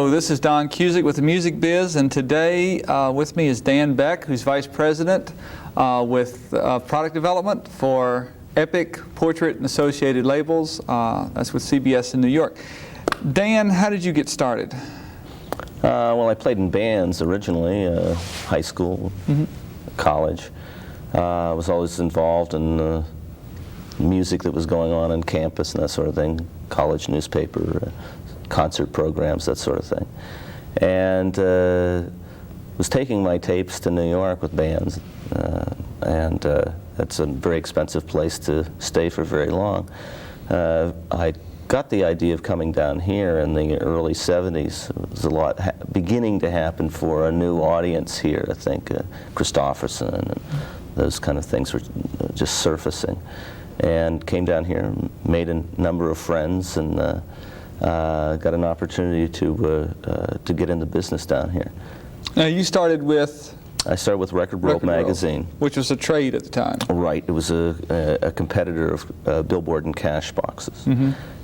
This is Don Cusic with the Music Biz, and today with me is Dan Beck, who's Vice President with Product Development for Epic, Portrait, and Associated Labels. That's with CBS in New York. Dan, how did you get started? Well, I played in bands originally, high school, college. I was always involved in music that was going on campus and that sort of thing, college newspaper, concert programs, that sort of thing. And was taking my tapes to New York with bands, and it's a very expensive place to stay for very long. I got the idea of coming down here in the early 70s. There was a lot beginning to happen for a new audience here, I think. Christofferson and those kind of things were just surfacing. And came down here, made a number of friends, and got an opportunity to get into business down here. Now you started with? I started with Record World magazine, which was a trade at the time. Right, it was a competitor of Billboard and Cash boxes,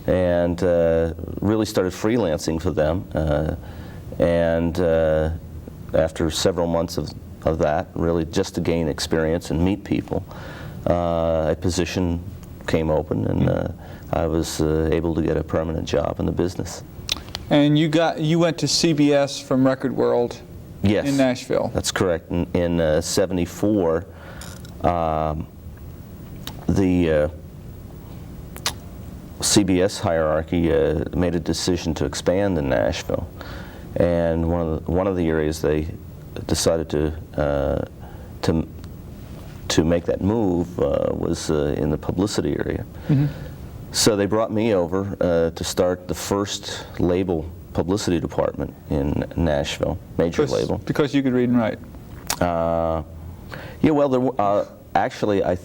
and really started freelancing for them. And after several months of that, really just to gain experience and meet people, a position came open, and I was able to get a permanent job in the business. And you went to CBS from Record World. Yes, in Nashville. That's correct. In '74, the CBS hierarchy made a decision to expand in Nashville, and one of the areas they decided to make that move was in the publicity area. So they brought me over to start the first label publicity department in Nashville, major label. Because you could read and write. Yeah, well, there actually, at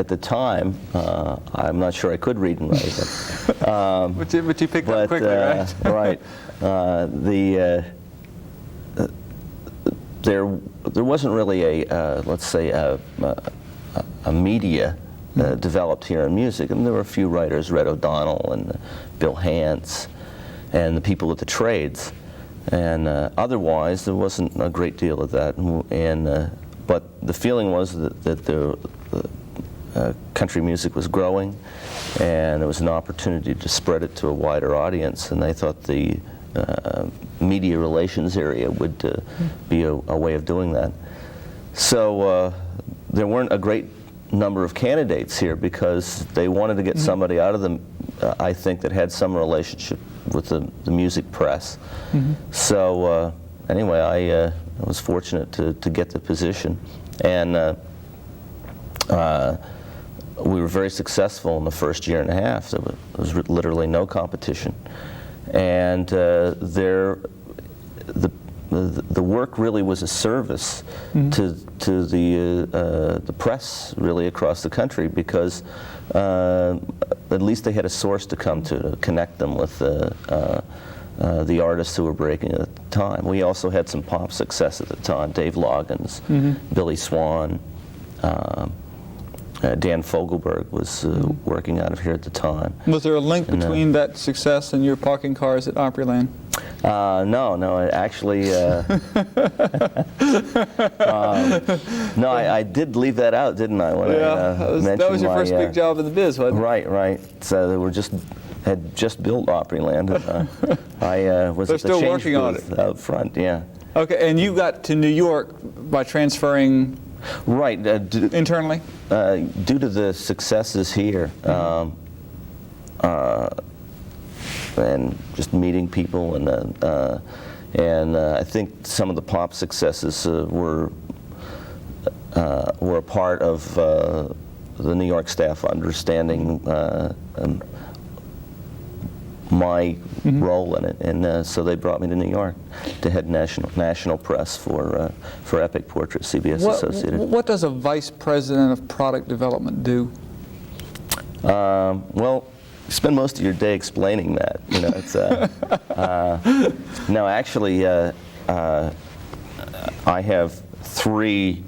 the time, I'm not sure I could read and write. But you picked up quickly, right? Right. There wasn't really let's say a media developed here in music, and there were a few writers, Red O'Donnell and Bill Hance, and the people at the trades, and otherwise there wasn't a great deal of that. And but the feeling was that the country music was growing, and there was an opportunity to spread it to a wider audience, and they thought the media relations area would be a way of doing that. So there weren't a great number of candidates here because they wanted to get somebody out of them, I think, that had some relationship with the music press. So anyway, I was fortunate to get the position, and we were very successful in the first year and a half. There was literally no competition, and the work really was a service to the press really across the country, because at least they had a source to come to connect them with the artists who were breaking at the time. We also had some pop success at the time: Dave Loggins, Billy Swan, Dan Fogelberg was working out of here at the time. Was there a link between that success and your parking cars at Opryland? No, actually, no, I did leave that out, didn't I? When that was your first big job in the biz, wasn't it? Right. So they had just built Opryland, and I was at the still change working on booth it out front. Yeah. Okay, and you got to New York by transferring. Right. Internally? Due to the successes here, and just meeting people, and I think some of the pop successes were a part of the New York staff understanding my role in it, and so they brought me to New York to head national press for Epic Portrait, CBS Associated. What does a vice president of product development do? Well, you spend most of your day explaining that. You know, it's no, actually, I have three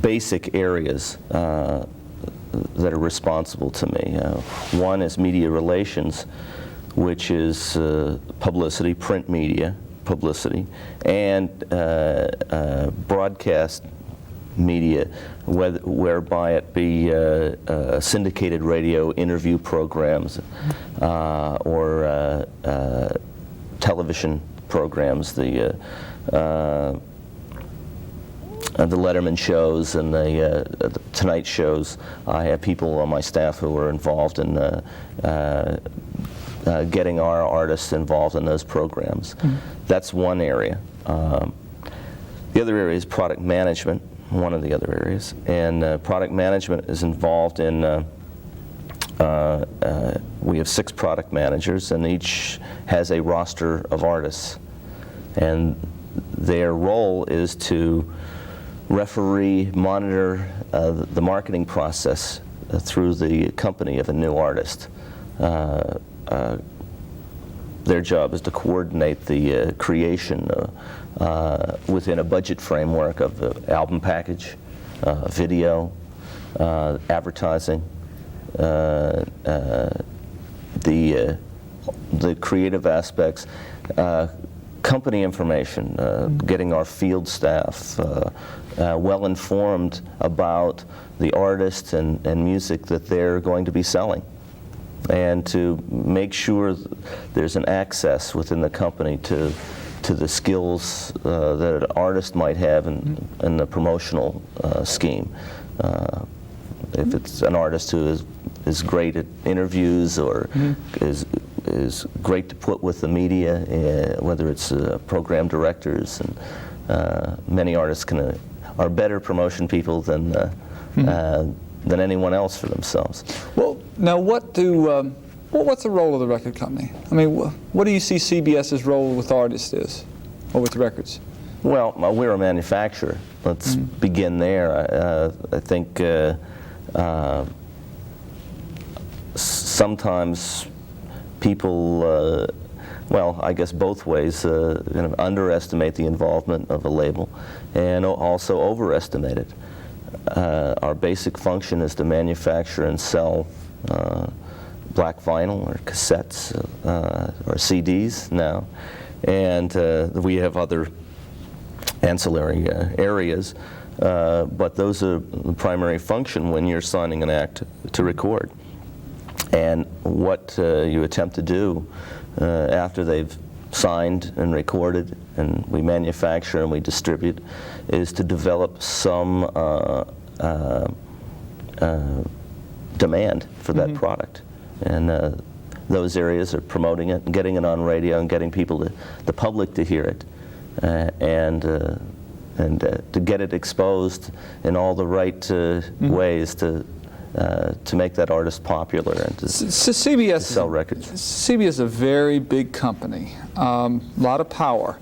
basic areas that are responsible to me. One is media relations, which is publicity, print media, publicity, and broadcast media, whereby it be syndicated radio interview programs or television programs, the Letterman shows and the Tonight shows. I have people on my staff who are involved in getting our artists involved in those programs. That's one area. The other area is product management, one of the other areas. And product management is involved in, we have 6 product managers, and each has a roster of artists. And their role is to referee, monitor the marketing process through the company of a new artist. Their job is to coordinate the creation within a budget framework of the album package, video, advertising, the creative aspects, company information, getting our field staff well informed about the artists and music that they're going to be selling, and to make sure there's an access within the company to the skills that an artist might have in the promotional scheme. If it's an artist who is great at interviews or is great to put with the media, whether it's program directors, and many artists are better promotion people than anyone else for themselves. Well, now what's the role of the record company? I mean, what do you see CBS's role with artists is, or with records? Well, we're a manufacturer. Let's begin there. I think sometimes people, well, I guess both ways, kind of underestimate the involvement of a label and also overestimate it. Our basic function is to manufacture and sell black vinyl or cassettes or CDs now, and we have other ancillary areas, but those are the primary function when you're signing an act to record. And what you attempt to do after they've signed and recorded and we manufacture and we distribute is to develop some demand for that product. And those areas are promoting it and getting it on radio and getting people, the public, to hear it, and to get it exposed in all the right ways to make that artist popular and to sell records. CBS is a very big company, a lot of power.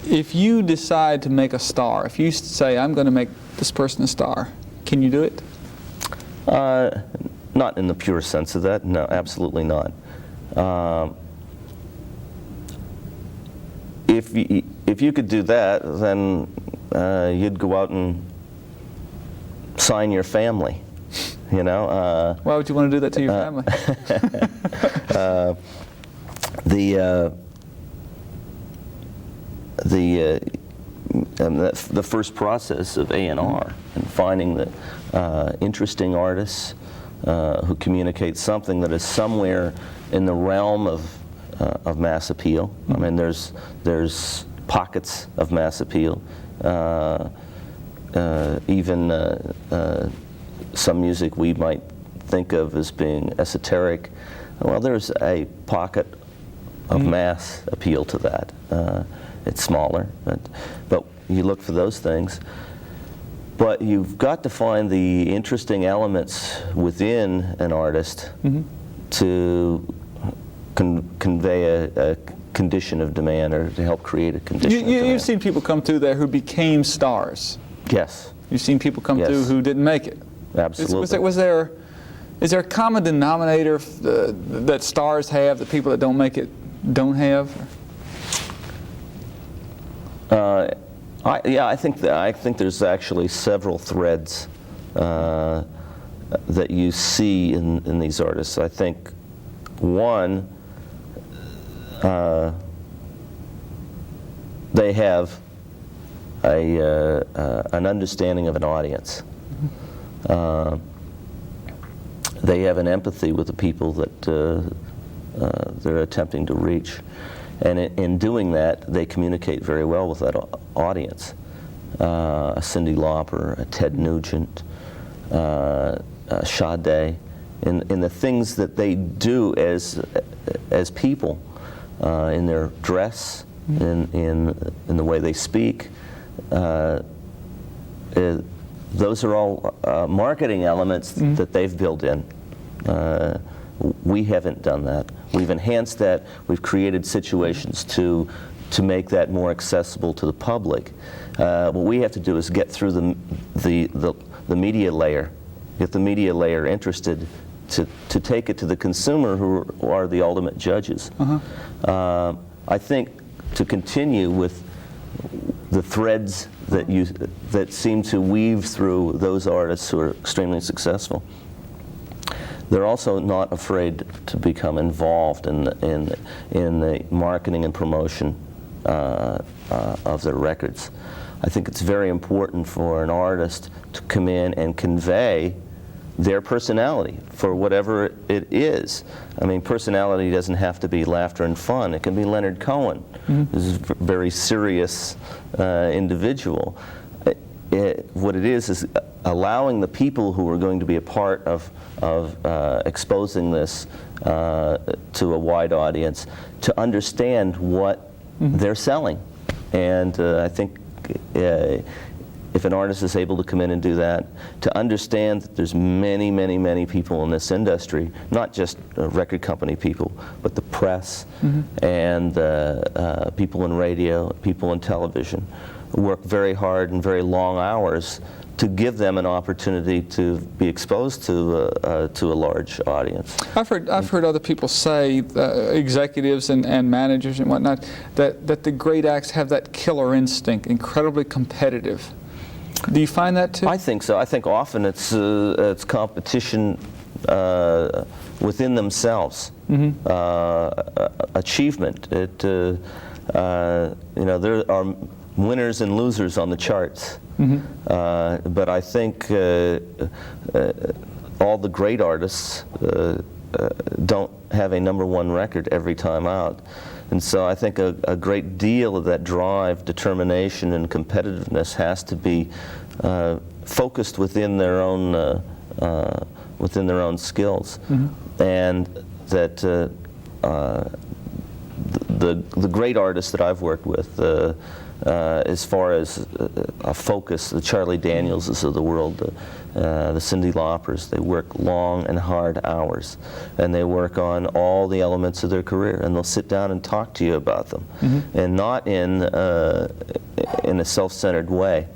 If you decide to make a star, if you say, I'm going to make this person a star, can you do it? Not in the pure sense of that, no, absolutely not. If you could do that, then you'd go out and sign your family. You know, why would you want to do that to your family? The first process of A&R and finding the interesting artists who communicate something that is somewhere in the realm of mass appeal. I mean, there's pockets of mass appeal, even some music we might think of as being esoteric. Well, there's a pocket of mass appeal to that. It's smaller, but you look for those things. But you've got to find the interesting elements within an artist to convey a condition of demand, or to help create a condition of demand. You've seen people come through there who became stars. Yes. You've seen people come Yes. through who didn't make it. Absolutely. Is there a common denominator that stars have that people that don't make it don't have? I think there's actually several threads that you see in these artists. I think one, they have an understanding of an audience. They have an empathy with the people that they're attempting to reach. And in doing that, they communicate very well with that audience. A Cyndi Lauper, a Ted Nugent, Sade, in the things that they do as people, in their dress, in the way they speak. Those are all marketing elements that they've built in. We haven't done that. We've enhanced that. We've created situations to make that more accessible to the public. What we have to do is get through the media layer, get the media layer interested to take it to the consumer, who are the ultimate judges. I think to continue with the threads that seem to weave through those artists who are extremely successful, they're also not afraid to become involved in the marketing and promotion of their records. I think it's very important for an artist to come in and convey their personality for whatever it is. I mean, personality doesn't have to be laughter and fun. It can be Leonard Cohen, who's a very serious individual. What it is allowing the people who are going to be a part of exposing this to a wide audience to understand what they're selling. And I think if an artist is able to come in and do that, to understand that there's many, many, many people in this industry, not just record company people, but the press and people in radio, people in television, work very hard and very long hours to give them an opportunity to be exposed to a large audience. I've heard other people say, executives and managers and whatnot, that the great acts have that killer instinct, incredibly competitive. Do you find that too? I think so. I think often it's competition within themselves, achievement. There are winners and losers on the charts. But I think all the great artists don't have a #1 record every time out. And so I think a great deal of that drive, determination, and competitiveness has to be focused within their own skills, and that the great artists that I've worked with, as far as a focus, the Charlie Danielses of the world, the Cyndi Laupers, they work long and hard hours, and they work on all the elements of their career, and they'll sit down and talk to you about them, and not in a self-centered way.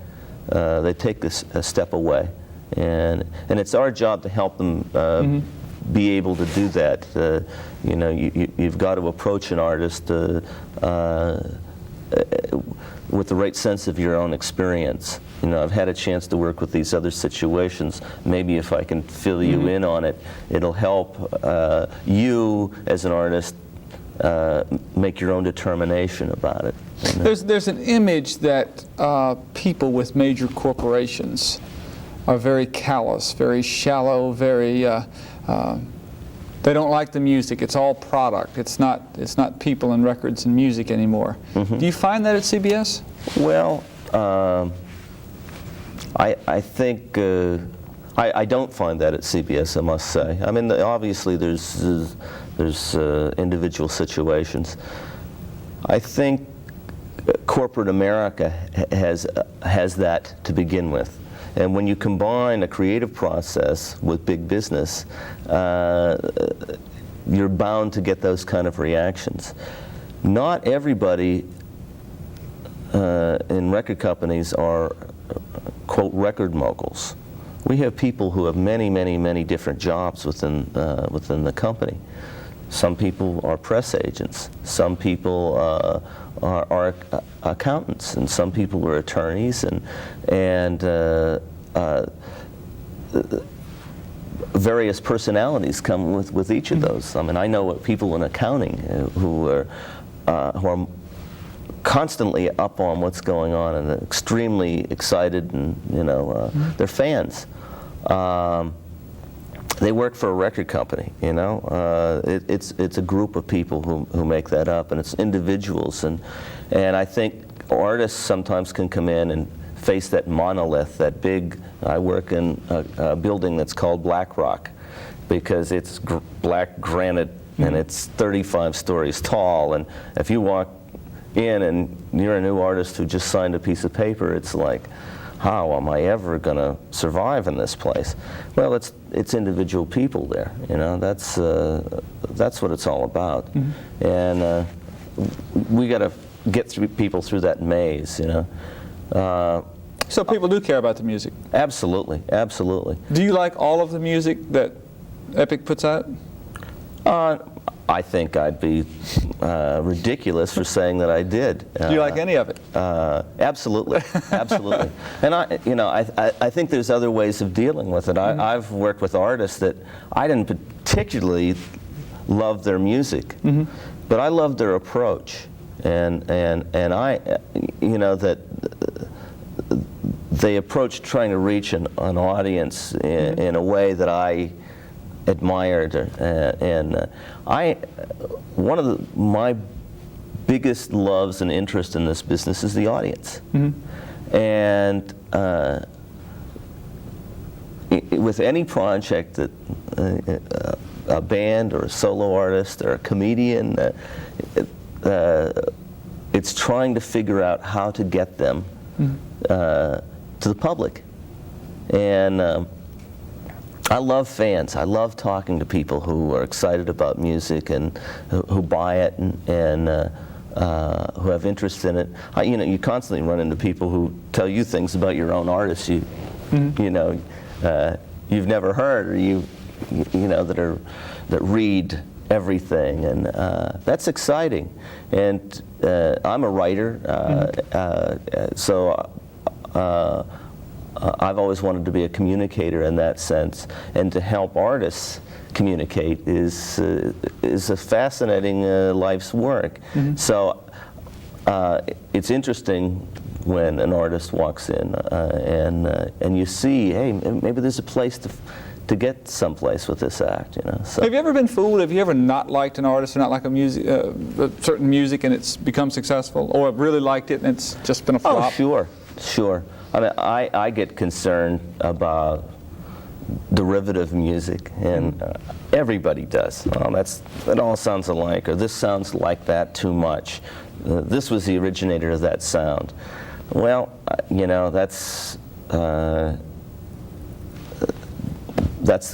They take this a step away, and it's our job to help them be able to do that. You've got to approach an artist with the right sense of your own experience. I've had a chance to work with these other situations. Maybe if I can fill you in on it, it'll help you as an artist make your own determination about it. There's an image that people with major corporations are very callous, very shallow, very they don't like the music. It's all product. It's not people and records and music anymore. Do you find that at CBS? Well, I think I don't find that at CBS, I must say. I mean, obviously there's individual situations. I think corporate America has that to begin with. And when you combine a creative process with big business, you're bound to get those kind of reactions. Not everybody in record companies are, quote, record moguls. We have people who have many, many, many different jobs within the company. Some people are press agents. Some people are accountants, and some people are attorneys, and various personalities come with each of those. I mean, I know people in accounting who are constantly up on what's going on and extremely excited, and they're fans. They work for a record company, it's a group of people who make that up, and it's individuals, and I think artists sometimes can come in and face that monolith, that big. I work in a building that's called Black Rock because it's black granite and it's 35 stories tall, and if you walk in and you're a new artist who just signed a piece of paper, it's like, how am I ever going to survive in this place? Well, it's individual people there. That's what it's all about, and we got to get people through that maze. So people do care about the music? Absolutely, absolutely. Do you like all of the music that Epic puts out? I think I'd be ridiculous for saying that I did. Do you like any of it? Absolutely, absolutely. And I think there's other ways of dealing with it. I've worked with artists that I didn't particularly love their music, but I loved their approach, and I, that they approached trying to reach an audience in a way that I admired, and one of my biggest loves and interest in this business is the audience, and with any project that a band or a solo artist or a comedian, it's trying to figure out how to get them to the public, and I love fans. I love talking to people who are excited about music and who buy it and who have interest in it. You constantly run into people who tell you things about your own artists you've never heard, or that read everything, and that's exciting. And I'm a writer, so. I've always wanted to be a communicator in that sense, and to help artists communicate is a fascinating life's work. So it's interesting when an artist walks in and you see, hey, maybe there's a place to get someplace with this act. So. Have you ever been fooled? Have you ever not liked an artist or not liked a certain music and it's become successful, or really liked it and it's just been a flop? Oh, sure. I mean, I get concerned about derivative music, and everybody does. It all sounds alike, or this sounds like that too much. This was the originator of that sound. Well, that's the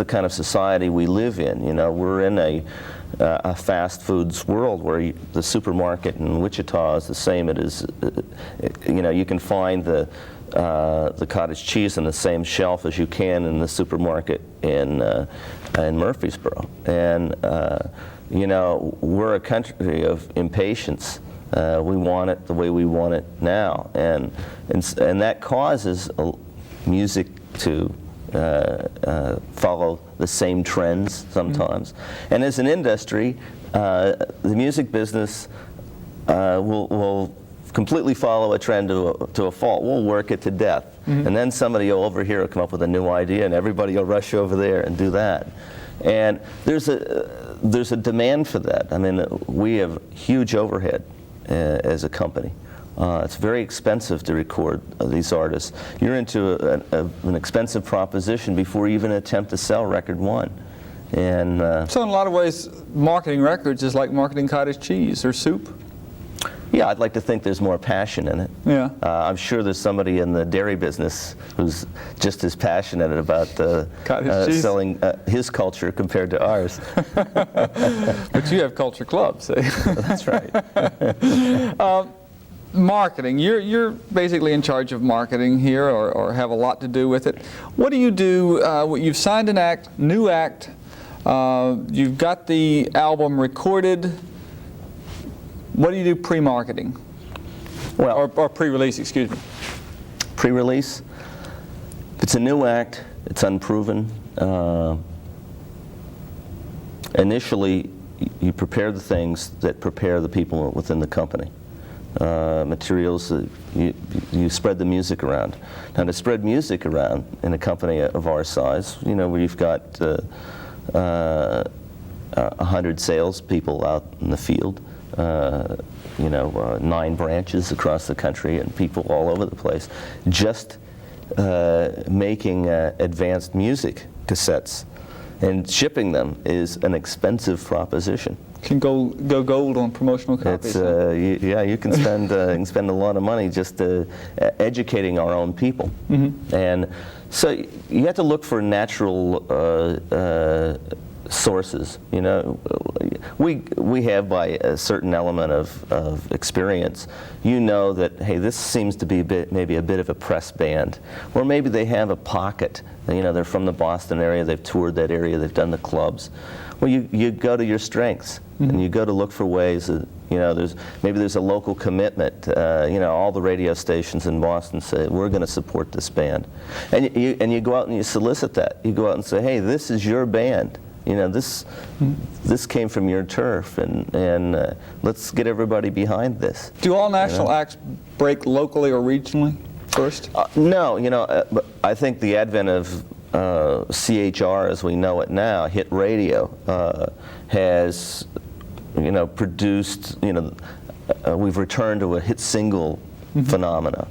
kind of society we live in. We're in a fast foods world where the supermarket in Wichita is the same. It is, you can find the cottage cheese on the same shelf as you can in the supermarket in Murfreesboro. And we're a country of impatience. We want it the way we want it now, and that causes music to follow the same trends sometimes. And as an industry, the music business will completely follow a trend to a fault. We'll work it to death. And then somebody over here will come up with a new idea, and everybody will rush over there and do that. And there's a demand for that. I mean, we have huge overhead as a company. It's very expensive to record these artists. You're into an expensive proposition before you even attempt to sell record one. And so in a lot of ways, marketing records is like marketing cottage cheese or soup. Yeah, I'd like to think there's more passion in it. Yeah. I'm sure there's somebody in the dairy business who's just as passionate about Cottage cheese. selling his culture compared to ours. But you have culture clubs, see? That's right. Marketing. You're basically in charge of marketing here, or have a lot to do with it. What do you do? You've signed an act, new act. You've got the album recorded. What do you do pre-marketing? Well, Or pre-release, excuse me. Pre-release, if it's a new act, it's unproven. Initially, you prepare the things that prepare the people within the company. Materials, you spread the music around. Now, to spread music around in a company of our size, you know, where you've got 100 salespeople out in the field, 9 branches across the country and people all over the place, just making advanced music cassettes and shipping them is an expensive proposition. Can go gold on promotional copies. You can spend a lot of money just educating our own people, and so you have to look for natural sources. You know, we have, by a certain element of experience, you know that, hey, this seems to be maybe a bit of a press band, or maybe they have a pocket. You know, they're from the Boston area, they've toured that area, they've done the clubs. Well, you go to your strengths, and you go to look for ways that, you know, maybe there's a local commitment. You know, all the radio stations in Boston say, we're going to support this band. And you go out and you solicit that. You go out and say, hey, this is your band. You know, this came from your turf, and let's get everybody behind this. Do all national acts break locally or regionally first? No, you know, but I think the advent of CHR as we know it now, hit radio, has, you know, produced, you know, we've returned to a hit single phenomena.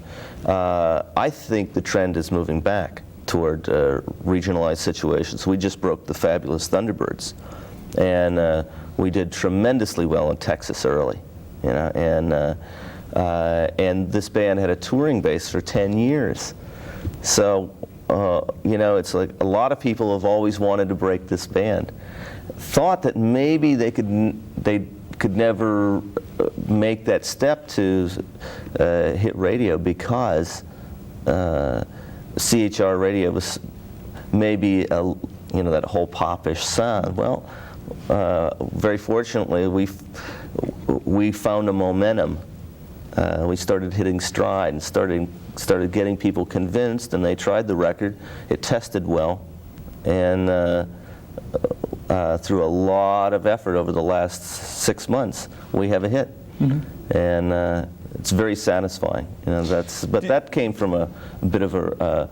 I think the trend is moving back toward regionalized situations. We just broke the fabulous Thunderbirds, and we did tremendously well in Texas early, you know, and this band had a touring base for 10 years. So, you know, it's like a lot of people have always wanted to break this band. Thought that maybe they could never make that step to hit radio because CHR radio was maybe you know, that whole popish sound. Well, very fortunately, we found a momentum. We started hitting stride and started getting people convinced, and they tried the record. It tested well, and through a lot of effort over the last 6 months, we have a hit, and it's very satisfying. You know, that came from a bit of a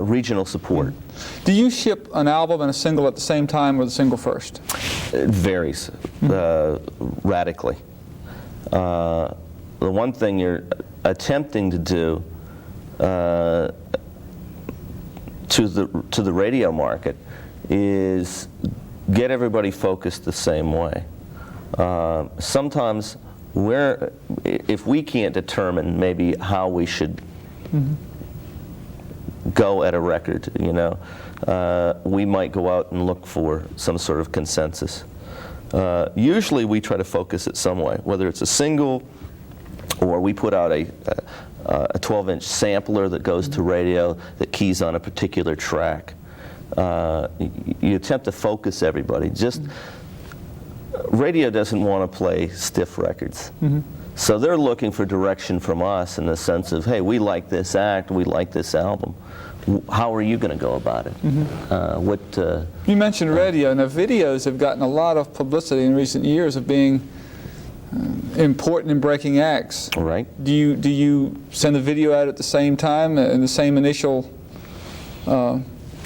regional support. Do you ship an album and a single at the same time, or the single first? It varies radically. The one thing you're attempting to do to the radio market is get everybody focused the same way. Sometimes if we can't determine maybe how we should go at a record, you know, we might go out and look for some sort of consensus. Usually we try to focus it some way, whether it's a single, or we put out a 12-inch sampler that goes to radio that keys on a particular track. You attempt to focus everybody. Just radio doesn't want to play stiff records. So they're looking for direction from us in the sense of, hey, we like this act, we like this album. How are you going to go about it? You mentioned radio. Now, videos have gotten a lot of publicity in recent years of being important in breaking acts. Right. Do you send the video out at the same time, in the same initial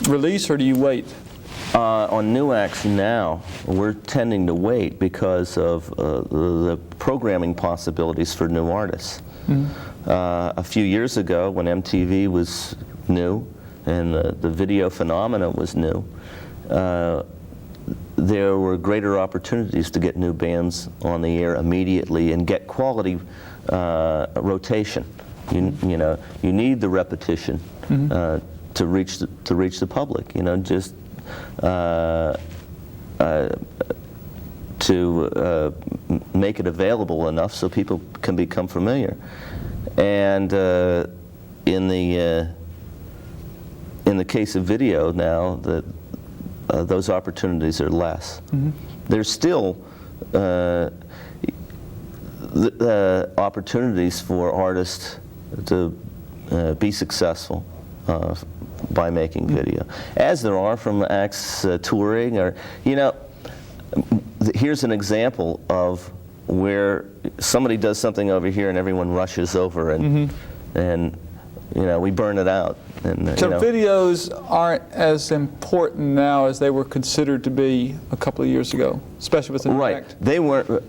release, or do you wait? On new acts now, we're tending to wait because of the programming possibilities for new artists. A few years ago, when MTV was new and the video phenomena was new, there were greater opportunities to get new bands on the air immediately and get quality rotation. You know, you need the repetition to reach the public. You know, just to make it available enough so people can become familiar. And in the case of video now, those opportunities are less. There's still opportunities for artists to be successful by making video, as there are from acts touring, or, you know, here's an example of where somebody does something over here and everyone rushes over, and you know, we burn it out. And, so you know, videos aren't as important now as they were considered to be a couple of years ago, especially with the right. act. They weren't.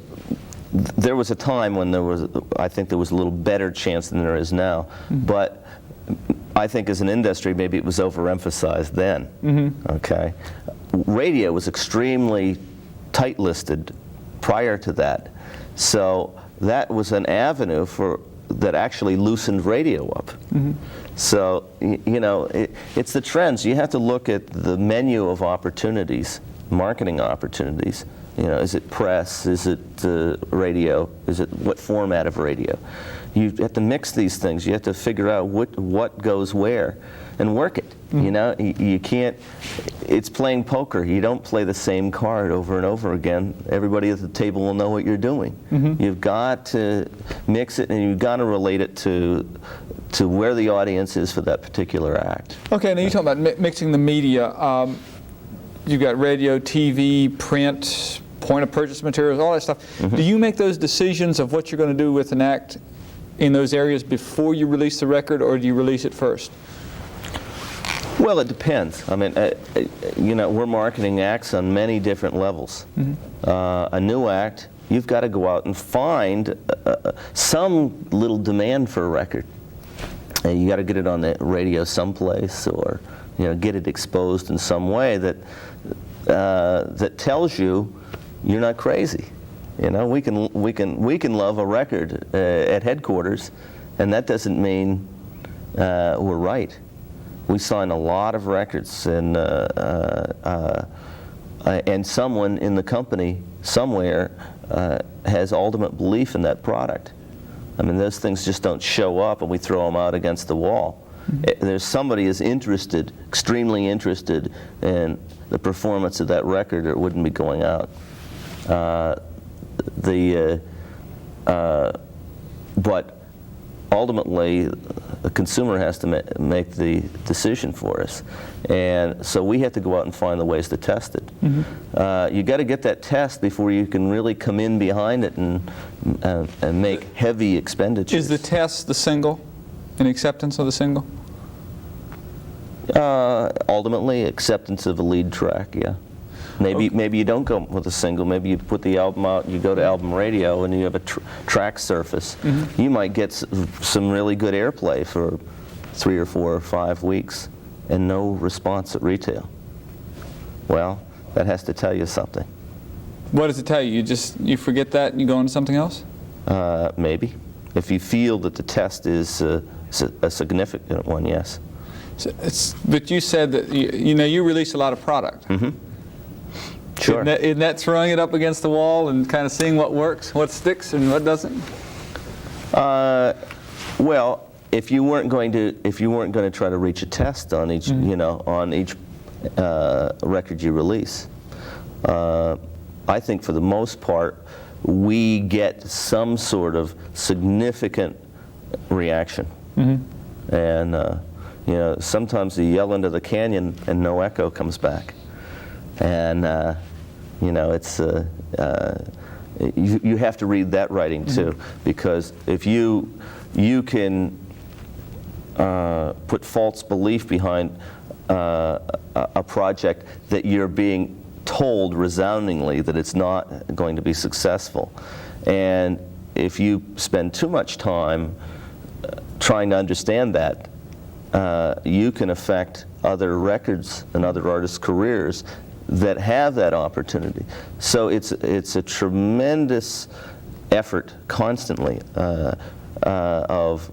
There was a time when I think there was a little better chance than there is now, but I think as an industry maybe it was overemphasized then. Okay, radio was extremely tight-listed prior to that, so that was an avenue that actually loosened radio up. So, you know, it's the trends. You have to look at the menu of opportunities, marketing opportunities. You know, is it press? Is it radio? Is it what format of radio? You have to mix these things. You have to figure out what goes where and work it. You know, you can't, it's playing poker. You don't play the same card over and over again. Everybody at the table will know what you're doing. You've got to mix it, and you've got to relate it to where the audience is for that particular act. Okay, now you're talking about mixing the media. You've got radio, TV, print, point of purchase materials, all that stuff. Do you make those decisions of what you're going to do with an act in those areas before you release the record, or do you release it first? Well, it depends. I mean, you know, we're marketing acts on many different levels. A new act, you've got to go out and find some little demand for a record. You got to get it on the radio someplace, or, you know, get it exposed in some way that that tells you you're not crazy. You know, we can love a record at headquarters, and that doesn't mean we're right. We sign a lot of records, and someone in the company somewhere has ultimate belief in that product. I mean, those things just don't show up and we throw them out against the wall. There's somebody is interested, extremely interested in the performance of that record, or it wouldn't be going out. But ultimately, the consumer has to make the decision for us, and so we have to go out and find the ways to test it. You got to get that test before you can really come in behind it and make heavy expenditures. Is the test the single, an acceptance of the single? Ultimately, acceptance of a lead track, yeah. Maybe you don't go with a single. Maybe you put the album out, you go to album radio, and you have a track surface. You might get some really good airplay for 3 or 4 or 5 weeks and no response at retail. Well, that has to tell you something. What does it tell you? You forget that and you go on to something else? Maybe. If you feel that the test is a significant one, yes. But you said that you release a lot of product. Sure. Isn't that throwing it up against the wall and kind of seeing what works, what sticks, and what doesn't? Well, if you weren't going to try to reach a test on each, on each record you release, I think for the most part we get some sort of significant reaction, and sometimes you yell into the canyon and no echo comes back. And it's you have to read that writing too, because if you can put false belief behind a project that you're being told resoundingly that it's not going to be successful, and if you spend too much time trying to understand that, you can affect other records and other artists' careers that have that opportunity. So it's a tremendous effort constantly of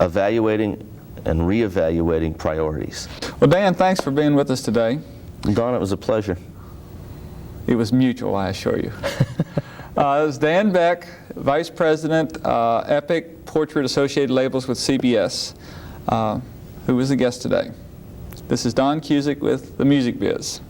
evaluating and reevaluating priorities. Well, Dan, thanks for being with us today. Don, it was a pleasure. It was mutual, I assure you. It was Dan Beck, Vice President, Epic Portrait Associated Labels with CBS, who was the guest today. This is Don Cusic with The Music Biz.